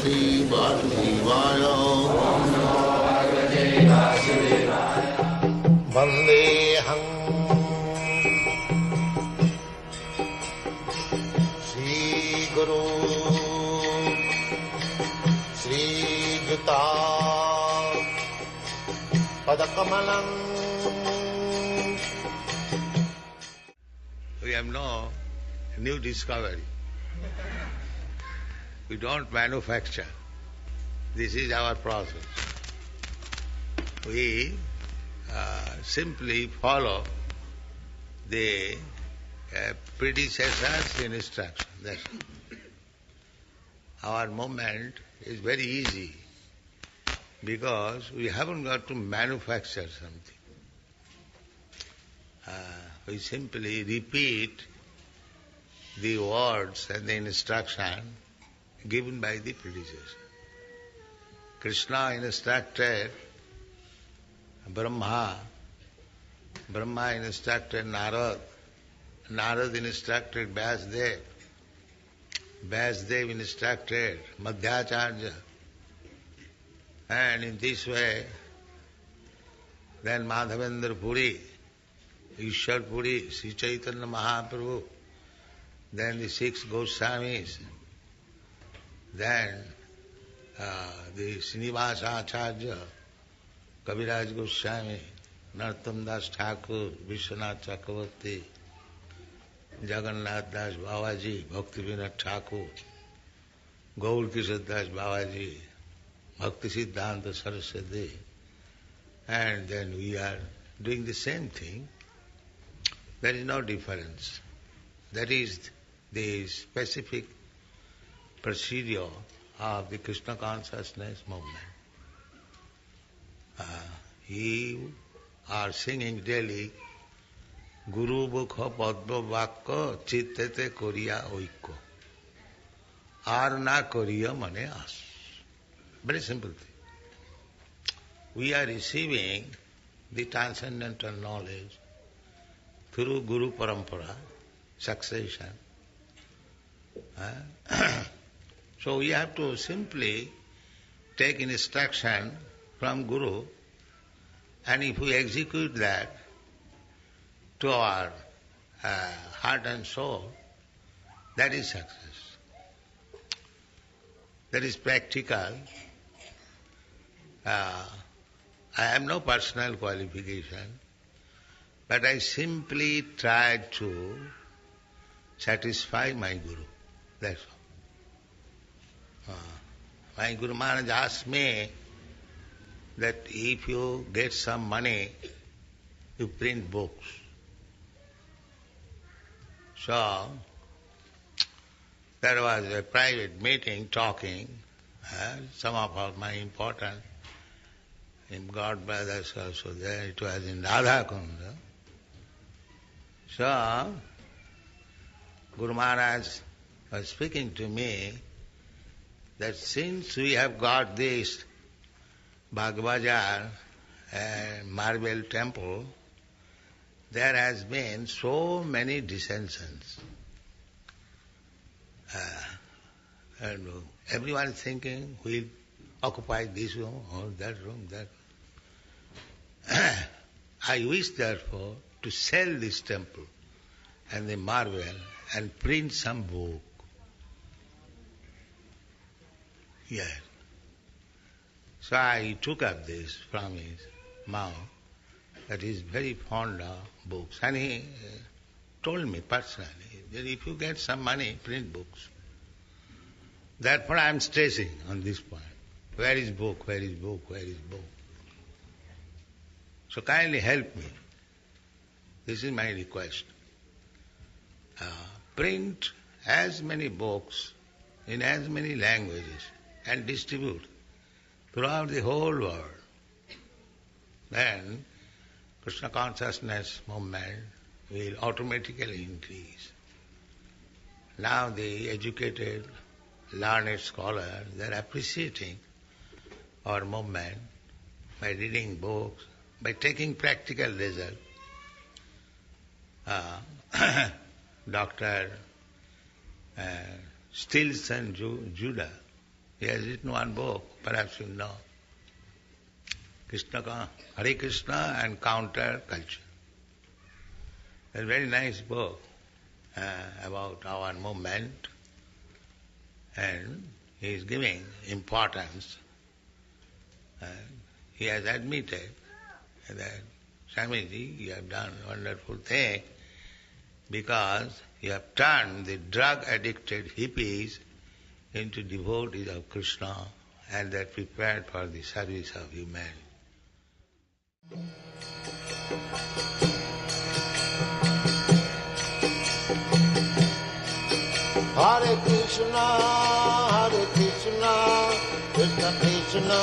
Parvati Vasudevaya. Vandeham Shri Guru Shri Juta Padakamalam. We have no new discovery. We don't manufacture. This is our process. We simply follow the predecessor's instruction. That's it. Our movement is very easy because we haven't got to manufacture something. We simply repeat the words and the instruction given by the predecessor. Krishna instructed Brahma, Brahma instructed Narad, Narad instructed Vyasdev, Vyasdev instructed Madhyacharya, and in this way then Madhavendra Puri, Ishwar Puri, Sri Chaitanya Mahaprabhu, then the 6 Goswamis, then the Srinivasa Acharya, Kaviraj Goswami, Narottam Das Thakur, Vishwanath Chakravarti, Jagannath Das Babaji, Bhakti Vinod Thakur, Gaur Kishore Das Babaji, Bhakti Siddhanta Saraswati, and then we are doing the same thing. There is no difference. That is the specific procedure of the Krishna consciousness movement. You are singing daily Guru Bukha Padma Vakka Chittete Koriya Oikko. Arna Koriya Mane As. Very simple thing. We are receiving the transcendental knowledge through Guru Parampara, succession. So we have to simply take instruction from Guru, and if we execute that to our heart and soul, that is success. That is practical. I have no personal qualification, but I simply try to satisfy my Guru. That's all. My Guru Maharaj asked me that if you get some money, you print books. So, there was a private meeting talking, some of my important God brothers also there, it was in Radha Kunda. So, Guru Maharaj was speaking to me that since we have got this Bhagavajar marble temple, there has been so many dissensions. And everyone is thinking, we'll occupy this room or that room, that room. I wish therefore to sell this temple and the marble and print some book. Yes. So I took up this from his mouth, that he is very fond of books. And he told me personally that if you get some money, print books. Therefore I am stressing on this point. Where is book? Where is book? Where is book? So kindly help me. This is my request. Print as many books in as many languages and distribute throughout the whole world. Then Krishna consciousness movement will automatically increase. Now the educated, learned scholars, they are appreciating our movement by reading books, by taking practical result. Dr. Stilson Judah He has written one book, perhaps you know, Hare Krishna and Counter Culture. It's a very nice book about our movement, and he is giving importance. He has admitted that, Swamiji, you have done a wonderful thing because you have turned the drug-addicted hippies into devotees of Krishna, and they are prepared for the service of humanity. Hare Krishna, Krishna Krishna,